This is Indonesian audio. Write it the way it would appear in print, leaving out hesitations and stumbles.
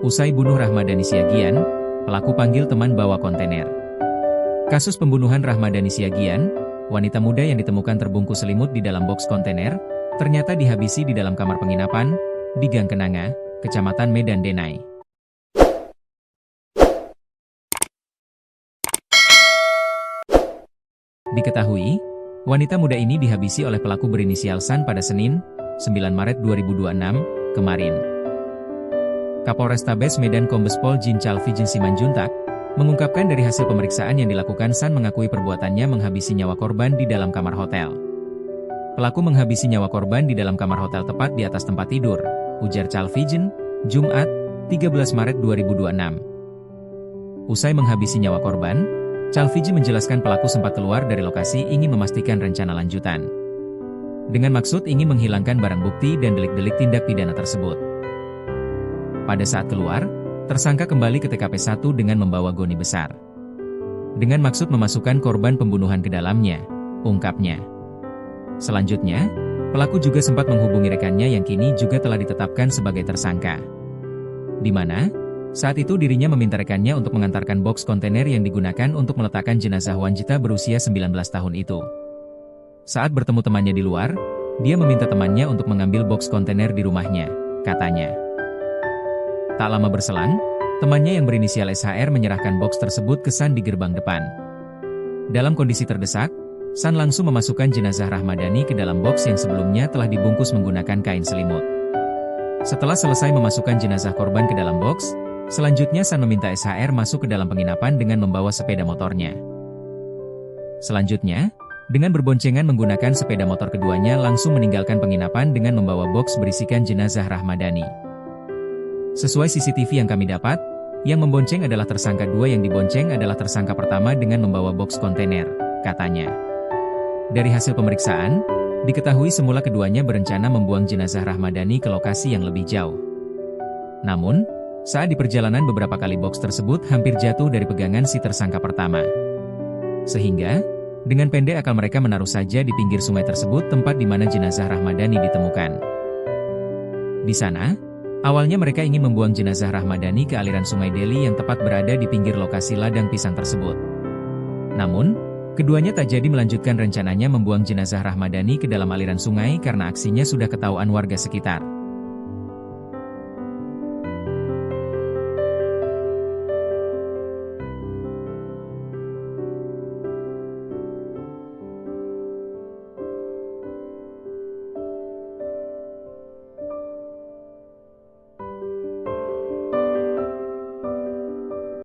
Usai bunuh Rahmadani Siagian, pelaku panggil teman bawa kontainer. Kasus pembunuhan Rahmadani Siagian, wanita muda yang ditemukan terbungkus selimut di dalam boks kontainer, ternyata dihabisi di dalam kamar penginapan, di Gang Kenanga, Kecamatan Medan Denai. Diketahui, wanita muda ini dihabisi oleh pelaku berinisial San pada Senin, 9 Maret 2026, kemarin. Kapolrestabes Medan Kombes Pol Jin Chalvijen Simanjuntak, mengungkapkan dari hasil pemeriksaan yang dilakukan San mengakui perbuatannya menghabisi nyawa korban di dalam kamar hotel. Pelaku menghabisi nyawa korban di dalam kamar hotel tepat di atas tempat tidur, ujar Chalvijen, Jumat, 13 Maret 2026. Usai menghabisi nyawa korban, Chalvijen menjelaskan pelaku sempat keluar dari lokasi ingin memastikan rencana lanjutan. Dengan maksud ingin menghilangkan barang bukti dan delik-delik tindak pidana tersebut. Pada saat keluar, tersangka kembali ke TKP 1 dengan membawa goni besar. Dengan maksud memasukkan korban pembunuhan ke dalamnya, ungkapnya. Selanjutnya, pelaku juga sempat menghubungi rekannya yang kini juga telah ditetapkan sebagai tersangka. Di mana, saat itu dirinya meminta rekannya untuk mengantarkan boks kontainer yang digunakan untuk meletakkan jenazah wanita berusia 19 tahun itu. Saat bertemu temannya di luar, dia meminta temannya untuk mengambil boks kontainer di rumahnya, katanya. Tak lama berselang, temannya yang berinisial SHR menyerahkan boks tersebut ke San di gerbang depan. Dalam kondisi terdesak, San langsung memasukkan jenazah Rahmadani ke dalam boks yang sebelumnya telah dibungkus menggunakan kain selimut. Setelah selesai memasukkan jenazah korban ke dalam boks, selanjutnya San meminta SHR masuk ke dalam penginapan dengan membawa sepeda motornya. Selanjutnya, dengan berboncengan menggunakan sepeda motor keduanya langsung meninggalkan penginapan dengan membawa boks berisikan jenazah Rahmadani. Sesuai CCTV yang kami dapat, yang membonceng adalah tersangka 2, yang dibonceng adalah tersangka pertama dengan membawa boks kontainer, katanya. Dari hasil pemeriksaan, diketahui semula keduanya berencana membuang jenazah Rahmadani ke lokasi yang lebih jauh. Namun, saat di perjalanan beberapa kali boks tersebut hampir jatuh dari pegangan si tersangka pertama. Sehingga, dengan pendek akal mereka menaruh saja di pinggir sungai tersebut tempat di mana jenazah Rahmadani ditemukan. Di sana, awalnya mereka ingin membuang jenazah Rahmadani ke aliran sungai Deli yang tepat berada di pinggir lokasi ladang pisang tersebut. Namun, keduanya tak jadi melanjutkan rencananya membuang jenazah Rahmadani ke dalam aliran sungai karena aksinya sudah ketahuan warga sekitar.